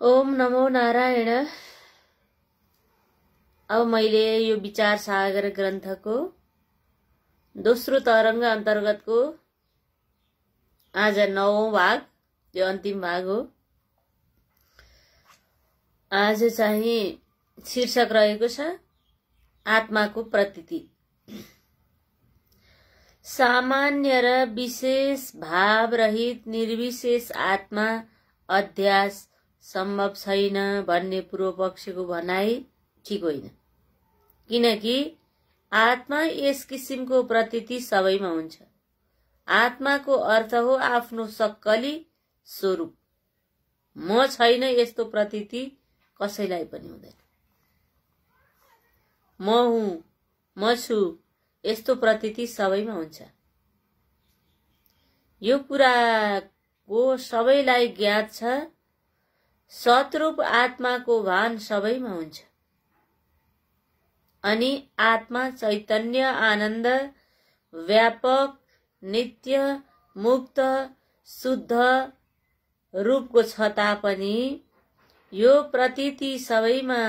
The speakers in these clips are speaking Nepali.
ओम नमो नारायण। अब मैले यो विचार सागर ग्रन्थको दोस्रो तरंग अन्तर्गतको आज 9औं भाग, यो अन्तिम भाग हो। आज चाहिँ शीर्षक रहेको छ आत्माको प्रतीति। सामान्य र विशेष भाव रहित निर्विशेष आत्मा अध्यास सम्भव छैन भन्ने पूर्व पक्षको भनाइ ठीक होइन, किनकि आत्मा यस किसिमको प्रतीति सबैमा हुन्छ। आत्माको अर्थ हो आफ्नो सक्कली स्वरूप। म छैन यस्तो प्रतीति कसैलाई पनि हुँदैन। म हुँ, म छु यस्तो प्रतीति सबैमा हुन्छ। यो कुराको सबैलाई ज्ञात छ। सतरूप आत्माको भान सबैमा हुन्छ। अनि आत्मा चैतन्य आनन्द व्यापक नित्य मुक्त शुद्ध रूपको छ तापनि यो प्रतीति सबैमा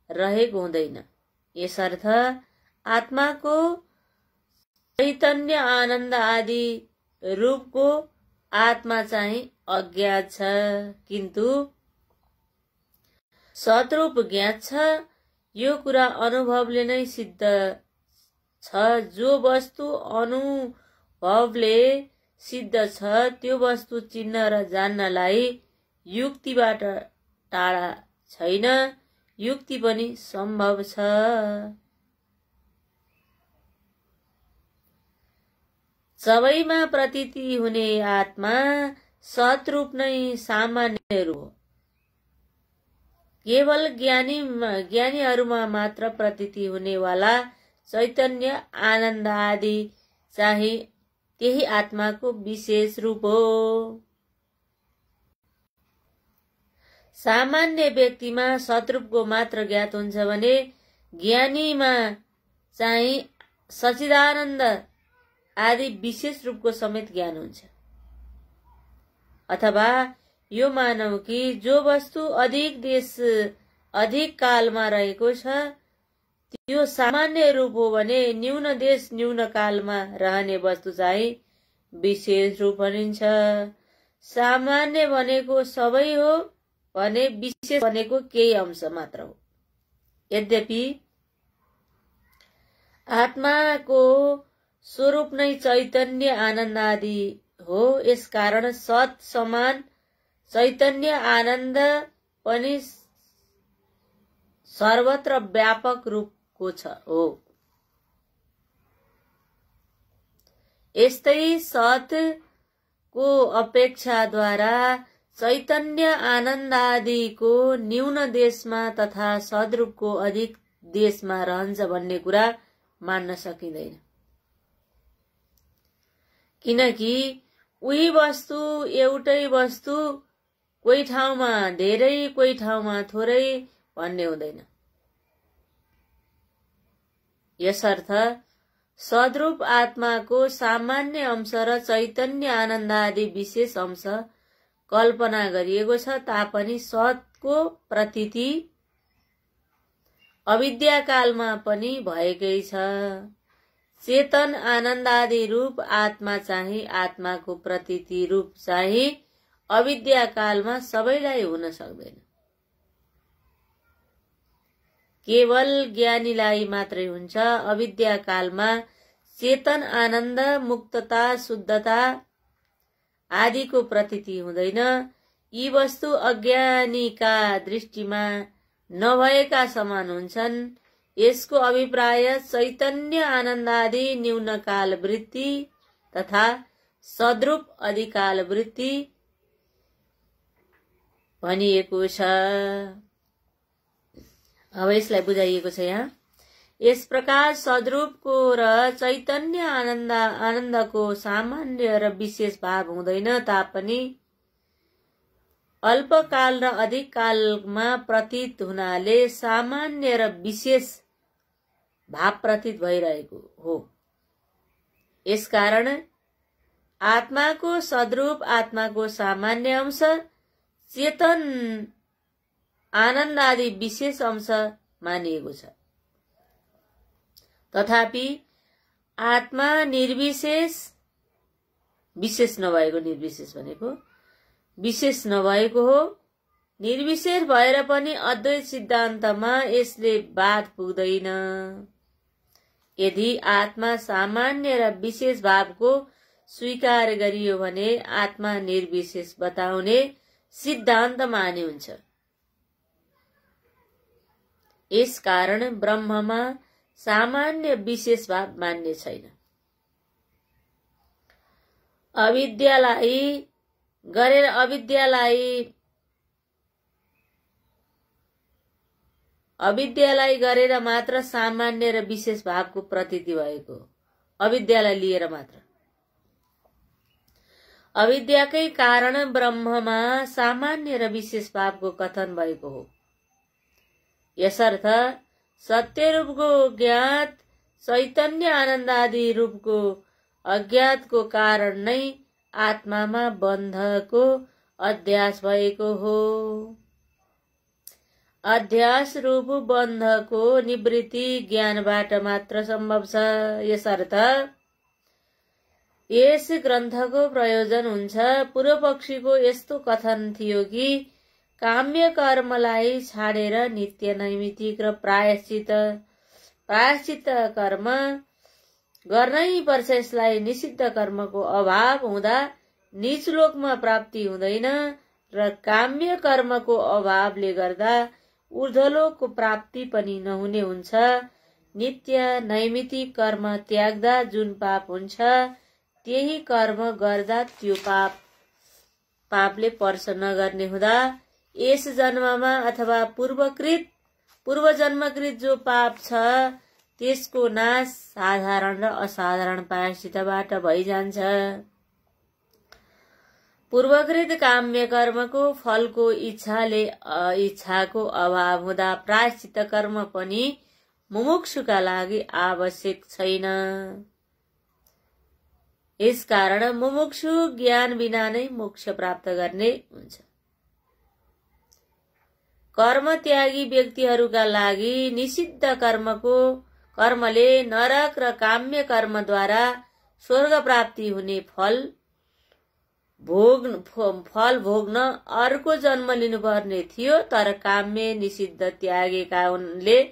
रहेको हुँदैन। यसर्थ आत्माको चैतन्य आनन्द आदि रूपको आत्मा चाहिँ अज्ञात छ, किन्तु सतरूप ज्ञात छ। यो कुरा अनुभवले नै सिद्ध छ। जो वस्तु अनुभवले सिद्ध छ त्यो वस्तु चिन्न र जान्नलाई युक्तिबाट टाढा छैन। युक्ति पनि सम्भव छ। सबैमा प्रतीति हुने आत्मा सतरूप नै सामान्य रूप हो। केवल ज्ञानीहरूमा मात्र प्रतीति हुनेवाला चैतन्य आनन्द आदि चाहिँ त्यही आत्माको विशेष रूप हो। सामान्य व्यक्तिमा सतरूपको मात्र ज्ञात हुन्छ भने ज्ञानीमा चाहिँ सच्चिदानन्द आदि विशेष रूपको समेत ज्ञान हुन्छ। अथवा यो मानौ कि जो वस्तु अधिक कालमा रहेको छ त्यो सामान्य रूप हो भने न्यून देश न्यून कालमा रहने वस्तु चाहिँ विशेष रूप भनिन्छ। सामान्य भनेको सबै हो भने विशेष भनेको केही अंश मात्र हो। यद्यपि आत्माको स्वरूप नै चैतन्य आनन्द आदि हो। यसकारण सत समान चैतन्य आनन्द पनि सर्वत्र व्यापक रूपको हो। यस्तै सतको अपेक्षाद्वारा चैतन्य आनन्द आदिको न्यून देशमा तथा सद्रूपको अधिक देशमा रहन्छ भन्ने कुरा मान्न सकिँदैन। किनकि उही वस्तु एउटै वस्तु कोही ठाउँमा धेरै कोही ठाउँमा थोरै भन्ने हुँदैन। यसर्थ सद्रूप आत्माको सामान्य अंश र चैतन्य आनन्द आदि विशेष अंश कल्पना गरिएको छ तापनि सतको प्रतीति अविद्याकालमा पनि भएकै छ। चेतन आनन्द आदि रूप आत्मा चाहिँ आत्माको प्रतीति रूप चाहिँ अविद्याकालमा सबैलाई हुन सक्दैन। केवल ज्ञानीलाई मात्रै हुन्छ। अविद्याकालमा चेतन आनन्द मुक्तता शुद्धता आदिको प्रतीति हुँदैन। यी वस्तु अज्ञानीका दृष्टिमा नभएका समान हुन्छन्। यसको अभिप्राय चैतन्य आनन्द आदि न्यून काल वृत्ति तथा सद्रूप अधिकाल वृत्ति भनिएको छ। अब यसलाई बुझाइएको छ यहाँ। यस प्रकार सद्रूपको र चैतन्य आनन्दको सामान्य र विशेष भाव हुँदैन तापनि अल्पकाल र अधिक कालमा प्रतीत हुनाले सामान्य र विशेष भाव प्रतीत भइरहेको हो। यसकारण आत्माको सद्रूप आत्माको सामान्य अंश चेतन आनन्द आदि विशेष अंश मानिएको छ। तथापि आत्मा निर्विशेष, विशेष नभएको, निर्विशेष भनेको विशेष नभएको हो। निर्विशेष भएर पनि अद्वैत सिद्धान्तमा यसले बाध पुग्दैन। यदि आत्मा सामान्य र विशेष भावको स्वीकार गरियो भने आत्मा निर्विशेष बताउने सिद्धान्त मान्य हुन्छ। यस कारण ब्रह्ममा सामान्य विशेष भाव मान्य छैन। अविद्यालाई गरेर मात्र सामान्य र विशेष भावको प्रतीति भएको, अविद्यालाई लिएर मात्र। अविद्याकै कारण ब्रह्ममा सामान्य र विशेष भावको कथन भएको हो। यसर्थ सत्य रूपको ज्ञात, चैतन्य आनन्द आदि रूपको अज्ञातको कारण नै आत्मामा बन्धको अध्यास भएको हो। अध्यास रूप बन्धको निवृत्ति ज्ञानबाट मात्र सम्भव छ। यसर्थ यस ग्रन्थको प्रयोजन हुन्छ। पूर्व पक्षीको यस्तो कथन थियो कि काम्य कर्मलाई छाडेर नित्य नैमित्तिक र प्रायश्चित कर्म गर्नै पर्छ। यसलाई निषिद्ध कर्मको अभाव हुँदा नीचलोकमा प्राप्ति हुँदैन र काम्य कर्मको अभावले गर्दा ऊर्ध्वलोकको प्राप्ति पनि नहुने हुन्छ। नित्य नैमित्तिक कर्म त्याग्दा जुन पाप हुन्छ त्यही कर्म गर्दा त्यो पापले स्पर्श नगर्ने हुँदा यस जन्ममा अथवा पूर्व जन्मकृत जो पाप छ त्यसको नाश साधारण र असाधारण प्रायश्चितबाट भइजान्छ। पूर्वकृत काम्य कर्मको फलको इच्छाको अभाव हुँदा प्रायश्चित कर्म पनि मुमुक्षुका लागि आवश्यक छैन। यसकारण मुमुक्षु ज्ञान बिना नै मोक्ष प्राप्त गर्ने हुन्छ। कर्म त्यागी व्यक्तिहरूका लागि निषिद्ध कर्मले नरक र काम्य कर्मद्वारा स्वर्ग प्राप्ति हुने फल भोग्न अर्को जन्म लिनुपर्ने थियो। तर काम्य निषिद्ध त्यागेका उनले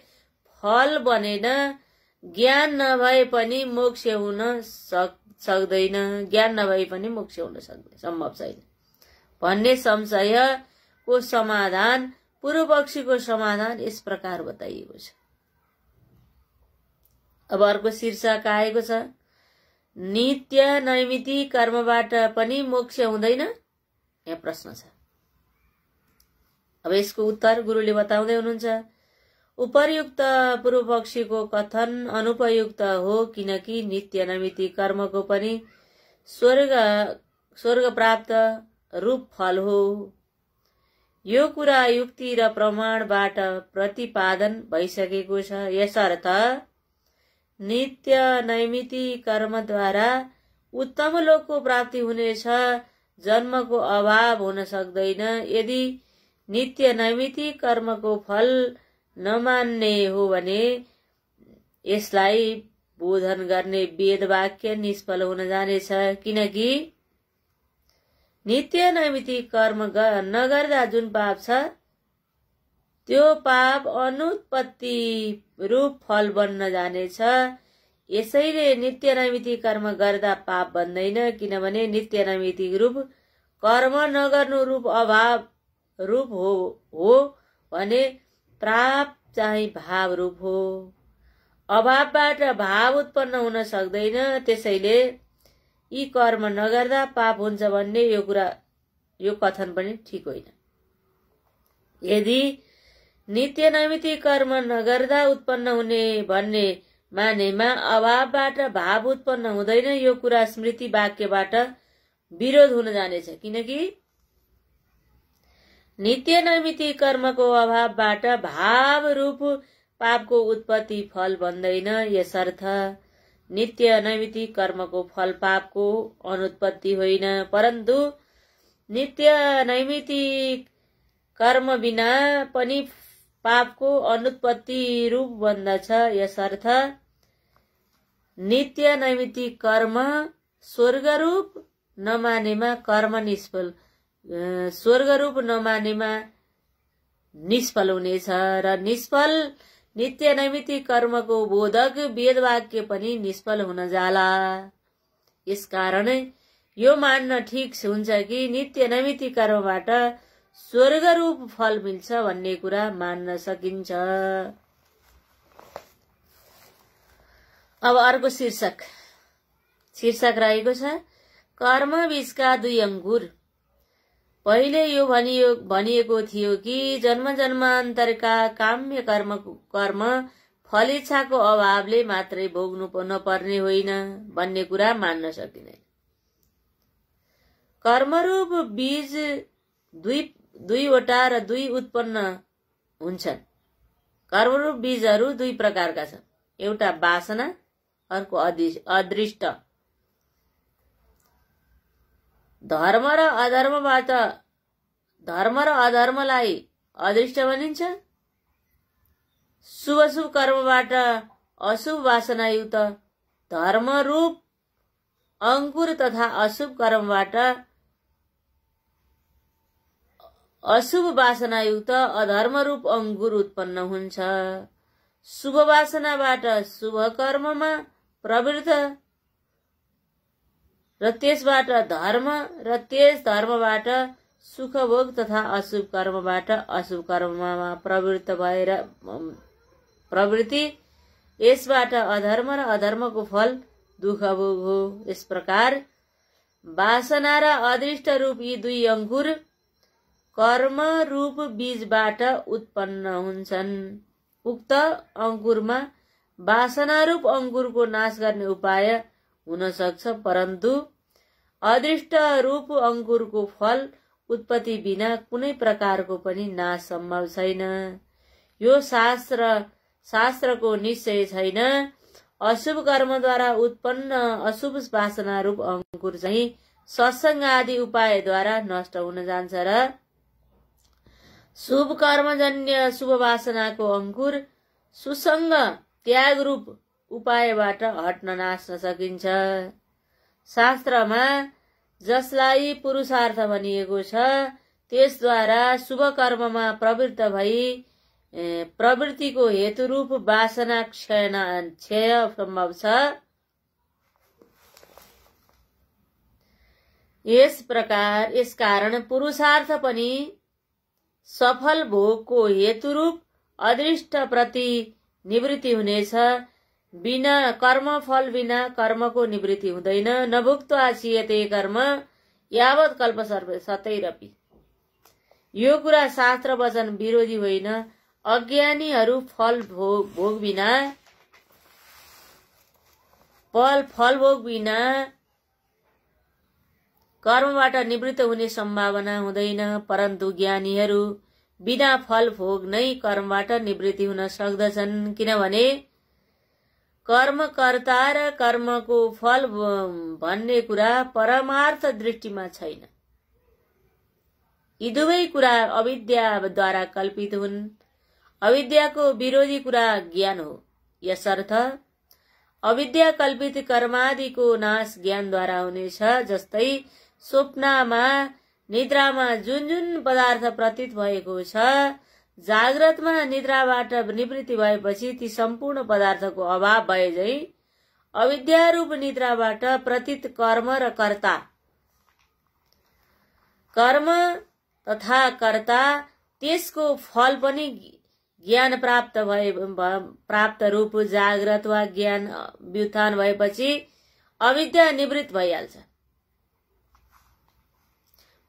फल बनेन। ज्ञान नभए पनि मोक्ष हुन सक्दैन, ज्ञान नभए पनि मोक्ष हुन सक्दैन, सम्भव छैन भन्ने संशयको समाधान, पूर्व पक्षीको समाधान यस प्रकार बताइएको छ। अब अर्को शीर्षक आएको छ, नित्य नैमित्तिक कर्मबाट पनि मोक्ष हुँदैन? यहाँ प्रश्न छ। अब यसको उत्तर गुरुले बताउँदै हुनुहुन्छ, उपर्युक्त पूर्व पक्षीको कथन अनुपयुक्त हो, किनकि नित्य नैमित्तिक कर्मको पनि स्वर्ग प्राप्त रूप फल हो। यो कुरा युक्ति र प्रमाणबाट प्रतिपादन भइसकेको छ। यसर्थ नित्य नैमित्तिक कर्मद्वारा उत्तम लोकको प्राप्ति हुनेछ, जन्मको अभाव हुन सक्दैन। यदि नित्य नैमित्तिक कर्मको फल नमान्ने हो भने यसलाई बोधन गर्ने वेद वाक्य निष्फल हुन जानेछ, किनकि नित्य नैमित्तिक कर्म नगर्दा जुन पाप छ त्यो पाप अनुत्पत्ति रूप फल बन्न जानेछ। यसैले नित्य नैमित्तिक कर्म गर्दा पाप बन्दैन, किनभने नित्य नैमित्तिक रूप कर्म नगर्नु रूप अभाव रूप हो भने प्राप चाहिँ भाव रूप हो। अभावबाट भाव उत्पन्न हुन सक्दैन। त्यसैले यी कर्म नगर्दा पाप हुन्छ भन्ने यो कथन पनि ठिक होइन। यदि नित्य नैमित्तिक कर्म नगर्दा उत्पन्न हुने भन्ने मानेमा अभावबाट भाव उत्पन्न हुँदैन, यो कुरा स्मृति वाक्यबाट विरोध हुन जानेछ, किनकि नित्य नैमित्तिक कर्मको अभावबाट भाव रूप पापको उत्पत्ति फल बन्दैन। यसर्थ नित्य नैमित्तिक कर्मको फल पापको अनुत्पत्ति होइन, परन्तु नित्य नैमित्तिक कर्म बिना पनि पापको अनुत्पत्ति रूप बन्दछ। यसर्थ नित्य नैमित्तिक कर्म स्वर्गरूप नमानेमा कर्म निष्फल स्वर्गरूप नमानेमा निष्फल हुनेछ र निष्फल नित्य नैमित्तिक कर्मको बोधक वेदवाक्य पनि निष्फल हुन जाला। यसकारण यो मान्न ठिक हुन्छ कि नित्य नैमित्तिक कर्मबाट स्वर्गरूप फल मिल्छ भन्ने कुरा मान्न सकिन्छ। अब अर्को शीर्षक रहेको छ कर्म बीचका दुई अंकुर। पहिले यो भनिएको थियो कि जन्म जन्मान्तरका काम्य कर्म फलिच्छाको अभावले मात्रै भोग्नु नपर्ने होइन भन्ने कुरा मान्न सकिँदैन। कर्मरूप बीज दुईवटा र दुई उत्पन्न हुन्छन्। कर्मरूप बीजहरू दुई प्रकारका छन्, एउटा वासना, अर्को अदृष्ट। धर्म र अधर्मलाई अदृष्ट भनिन्छ। शुभ कर्मबाट अशुभ वासनायुक्त धर्मरूप अंकुर तथा अशुभ कर्मबाट अशुभ वासनायुक्त अधर्मरूप अंकुर उत्पन्न हुन्छ। शुभ वासनाबाट शुभ कर्ममा प्रवृत्त र त्यसबाट धर्म र त्यस धर्मबाट सुख भोग तथा अशुभ कर्मबाट अशुभ कर्ममा प्रवृत्ति यसबाट अधर्म र अधर्मको फल दुख भोग हो। यस प्रकार वासना र अदृष्ट रूप यी दुई अंकुर कर्म रूप बीजबाट उत्पन्न हुन्छन्। उक्त अंकुरमा वासना रूप अंकुरको नाश गर्ने उपाय हुन सक्छ, परन्तु अदृष्ट रूप अंकुरको फल उत्पत्ति बिना कुनै प्रकारको पनि नाश सम्भव छैन। यो शास्त्रको निश्चय छैन। अशुभ कर्मद्वारा उत्पन्न अशुभ वासना रूप अंकुर चाहिँ सत्संग आदि उपायद्वारा नष्ट हुन जान्छ र शुभ कर्मजन्य शुभ वासनाको अंकुर सुसंग त्याग रूप उपायबाट हट्न नाच्न सकिन्छ। शास्त्रमा जसलाई पुरुषार्थ भनिएको छ त्यसद्वारा शुभ कर्ममा प्रवृत्त भई प्रवृत्तिको हेतुरूप वासना क्षय सम्भव छ। यस कारण पुरुषार्थ पनि सफल भोगको हेतुरूप अदृष्ट प्रति निवृत्ति हुनेछ। बिना कर्मफल बिना कर्मको निवृत्ति हुँदैन। नभुक्त्वा क्षीयते कर्म यावत् कल्प सतैरपि। यो कुरा शास्त्र वचन विरोधी होइन। अज्ञानीहरू फल भोग बिना कर्मबाट निवृत्त हुने सम्भावना हुँदैन, परन्तु ज्ञानीहरू बिना फल भोग नै कर्मबाट निवृत्ति हुन सक्दछन्। किनभने कर्मकर्ता र कर्मको फल भन्ने कुरा परमार्थ दृष्टिमा छैन। यी दुवै कुरा अविद्याद्वारा कल्पित हुन्। अविद्याको विरोधी कुरा ज्ञान हो। यसर्थ अविद्या कल्पित कर्मादिको नाश ज्ञानद्वारा हुनेछ। जस्तै स्वप्नमा निद्रामा जुन जुन पदार्थ प्रतीत भएको छ, जाग्रतमा निद्राबाट निवृत्ति भएपछि ती सम्पूर्ण पदार्थको अभाव भए झै अविद्यारूप निद्राबाट प्रतीत कर्म र कर्म तथा कर्ता त्यसको फल पनि ज्ञान प्राप्त रूप जाग्रत वा ज्ञान व्युत्थान भएपछि अविद्या निवृत्त भइहाल्छ।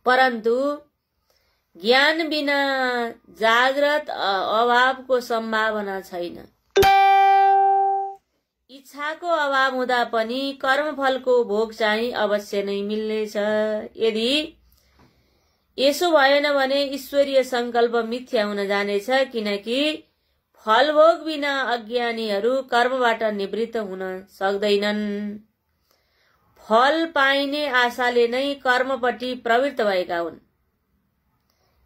परन्तु ज्ञान बिना जाग्रत अभावको सम्भावना छैन। इच्छाको अभाव हुँदा पनि कर्मफलको भोग चाहिँ अवश्य नै मिल्नेछ। यदि यसो भएन भने ईश्वरीय संकल्प मिथ्या हुन जानेछ, किनकि फलभोग बिना अज्ञानीहरू कर्मबाट निवृत्त हुन सक्दैनन्। फल पाइने आशाले नै कर्मपट्टि प्रवृत्त भएका हुन्।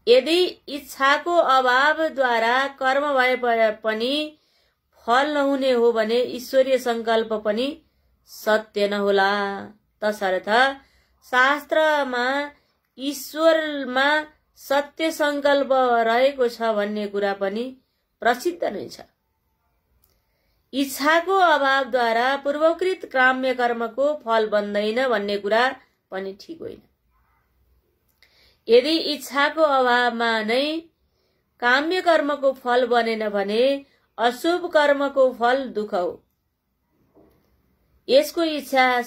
यदि इच्छाको अभावद्वारा कर्म भए पनि फल नहुने हो भने ईश्वरीय संकल्प पनि सत्य नहोला। तसर्थ शास्त्रमा ईश्वरमा सत्य संकल्प रहेको छ भन्ने कुरा पनि प्रसिद्ध नै छ। इच्छाको अभावद्वारा पूर्वकृत काम्य कर्मको फल बन्दैन भन्ने कुरा पनि ठीक होइन। यदि इच्छाको अभावमा नै काम्य कर्मको फल बनेन भने अशुभ कर्मको फल दुःख हो। यसको इच्छा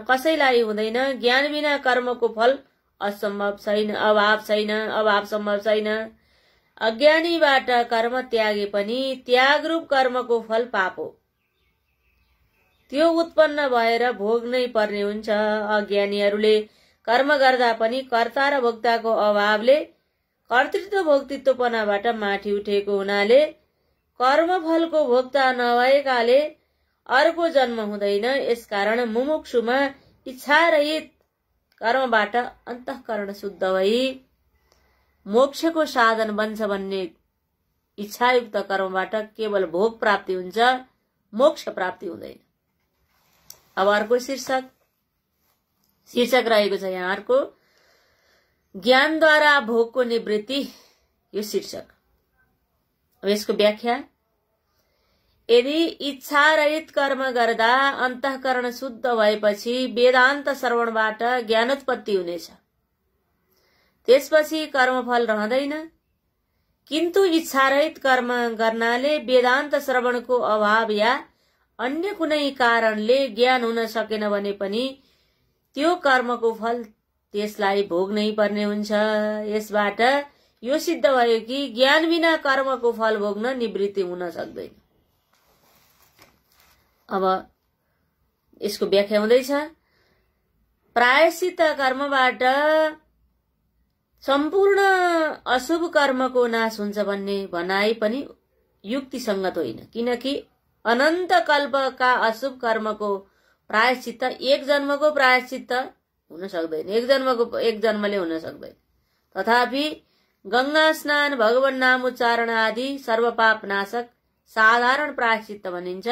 कसैलाई हुँदैन। ज्ञान बिना कर्मको फल असम्भव छैन, अभाव सम्भव छैन। अज्ञानीबाट कर्म त्यागे पनि त्यागरूप कर्मको फल पाप हो। त्यो उत्पन्न भएर भोग्नै पर्ने हुन्छ। अज्ञानीहरूले कर्म गर्दा पनि कर्ता र भोक्ताको अभावले कर्तृत्व भोक्तृत्वपनाबाट माथि उठेको हुनाले कर्मफलको भोक्ता नभएकाले अर्को जन्म हुँदैन। यसकारण मुमुक्षुमा इच्छारहित कर्मबाट अन्तःकरण शुद्ध भई मोक्षको साधन बन्छ भन्ने इच्छायुक्त कर्मबाट केवल भोग प्राप्ति हुन्छ, मोक्ष प्राप्ति हुँदैन। अब अर्को शीर्षक रहेको छ यहाँ अर्को, ज्ञानद्वारा भोगको निवृत्ति, यो शीर्षक। अब यसको व्याख्या, यदि इच्छा रहित कर्म गर्दा अन्तःकरण शुद्ध भएपछि वेदान्त श्रवणबाट ज्ञानोत्पत्ति हुनेछ। त्यसपछि कर्मफल रहँदैन। किन्तु इच्छारहित कर्म गर्नाले वेदान्त श्रवणको अभाव या अन्य कुनै कारणले ज्ञान हुन सकेन भने पनि त्यो कर्मको फल त्यसलाई भोग्नै पर्ने हुन्छ। यसबाट यो सिद्ध भयो कि ज्ञान बिना कर्मको फल भोग्न निवृत्ति हुन सक्दैन। अब यसको व्याख्या हुँदैछ, प्रायश्चित कर्मबाट सम्पूर्ण अशुभ कर्मको नाश हुन्छ भन्ने भनाइ पनि युक्तिसङ्गत होइन। किनकि अनन्त कल्पका अशुभ कर्मको प्रायश्चित एक जन्मको प्रायश्चित हुन सक्दैन, एक जन्मले हुन सक्दैन। तथापि गंगा स्नान, भगवान नाम उच्चारण आदि सर्वपाप नाशक साधारण प्रायश्चित भनिन्छ।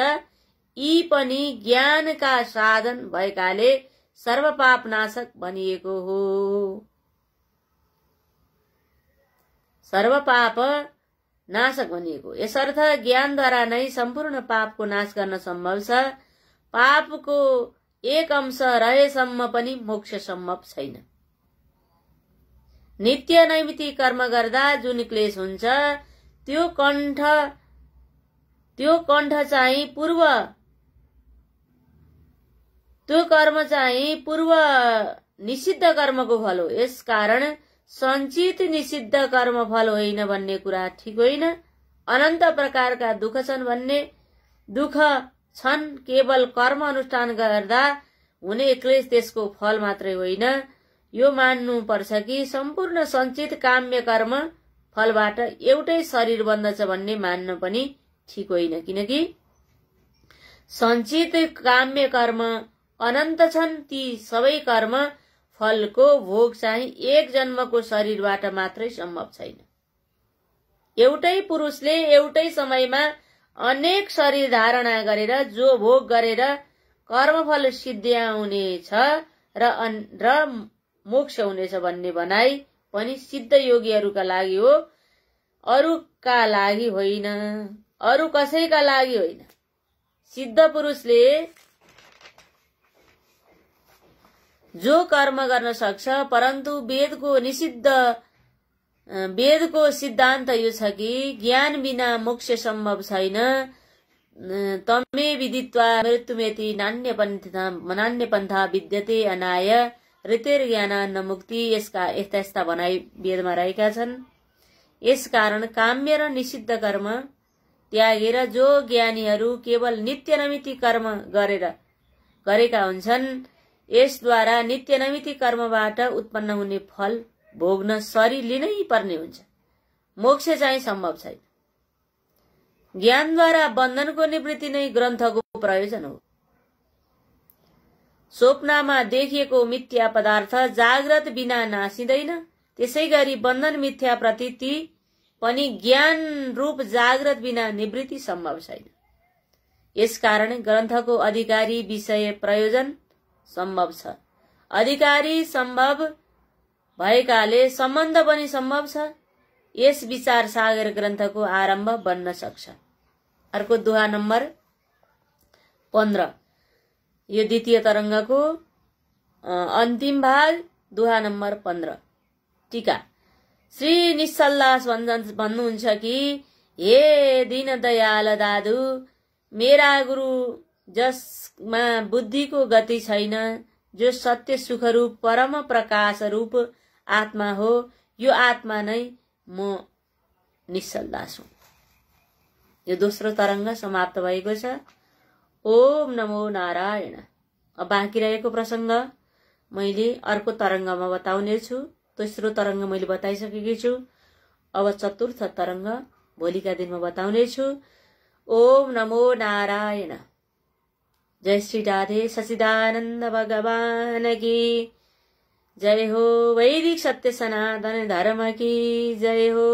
यी पनि ज्ञानका साधन भएकाले सर्वपाप नाशक भनिएको हो। सर्वपाप नाशक भनिएको, यसर्थ ज्ञानद्वारा नै सम्पूर्ण पापको नाश गर्न सम्भव छ। पापको एक अंश रहेसम्म पनि मोक्ष सम्भव छैन। नित्य नैमित्तिक कर्म गर्दा जुन क्लेश हुन्छ त्यो कर्म चाहिँ पूर्व निषिद्ध कर्मको फल हो। यसकारण सञ्चित निषिद्ध कर्म फल होइन भन्ने कुरा ठीक होइन। अनन्त प्रकारका दुःख छन् भन्ने दुःख छन् केवल कर्म अनुष्ठान गर्दा हुने क्लेश त्यसको फल मात्रै होइन। यो मान्नु पर्छ कि सम्पूर्ण सञ्चित काम्य कर्म फलबाट एउटै शरीर बन्दछ भन्ने मान्न पनि ठीक होइन। किनकि सञ्चित काम्य कर्म अनन्त छन्। ती सबै कर्म फलको भोग चाहिँ एक जन्मको शरीरबाट मात्रै सम्भव छैन। एउटै पुरुषले एउटै समयमा अनेक शरीर धारणा गरेर जो भोग गरेर कर्मफल सिद्ध्याउनेछ र मोक्ष हुनेछ भन्ने भनाइ पनि सिद्ध योगीहरूका लागि हो, अरूका लागि होइन, अरू कसैका लागि होइन। सिद्ध पुरुषले जो कर्म गर्न सक्छ, परन्तु वेदको सिद्धान्त यो छ कि ज्ञान बिना मोक्ष सम्भव छैन। तमे विदित्वा मृत्युमेति नान्य पन्था विद्यते अनाय ऋतेर ज्ञानान्न मुक्ति, यस्ता भनाइ वेदमा रहेका छन्। यसकारण काम्य र निषिद्ध कर्म त्यागेर जो ज्ञानीहरू केवल नित्य नैमित्तिक कर्म गरेका हुन्छन्, यसद्वारा नित्य नैमित्तिक कर्मबाट उत्पन्न हुने फल भोग्न शरीर लिनै पर्ने हुन्छ। मोक्ष चाहिँ सम्भव छैन। ज्ञानद्वारा बन्धनको निवृत्ति नै ग्रन्थको प्रयोजन हो। स्वप्नमा देखिएको मिथ्या पदार्थ जाग्रत बिना नासिँदैन, त्यसैगरी बन्धन मिथ्या प्रतीति पनि ज्ञान रूप जागृत बिना निवृत्ति सम्भव छैन। यसकारण ग्रन्थको अधिकारी विषय प्रयोजन सम्भव छ। अधिकारी सम्भव भएकाले सम्बन्ध पनि सम्भव छ। यस विचार सागर ग्रन्थको आरम्भ बन्न सक्छ। अर्को दोहा नम्बर 15, यो द्वितीय तरङ्गको अन्तिम भाग, दोहा नम्बर 15। टीका। श्री निश्चलदास भन्नुहुन्छ कि हे दीन दयाल दादु, मेरा गुरु जसमा बुद्धिको गति छैन, जो सत्य सुख रूप परम प्रकाश रूप आत्मा हो, यो आत्मा नै म निश्चलदास हुँ। यो दोस्रो तरङ्ग समाप्त भएको छ। ओम नमो नारायण। अब बाँकी रहेको प्रसङ्ग मैले अर्को तरङ्गमा बताउने छु। तेस्रो तरङ्ग मैले बताइसकेकी छु। अब चतुर्थ तरङ्ग भोलिका दिनमा बताउने छु। ओम नमो नारायण। जय श्री राधे सच्चिदानन्द भगवान की जय हो। वैदिक सत्य सनातन धर्म की जय हो।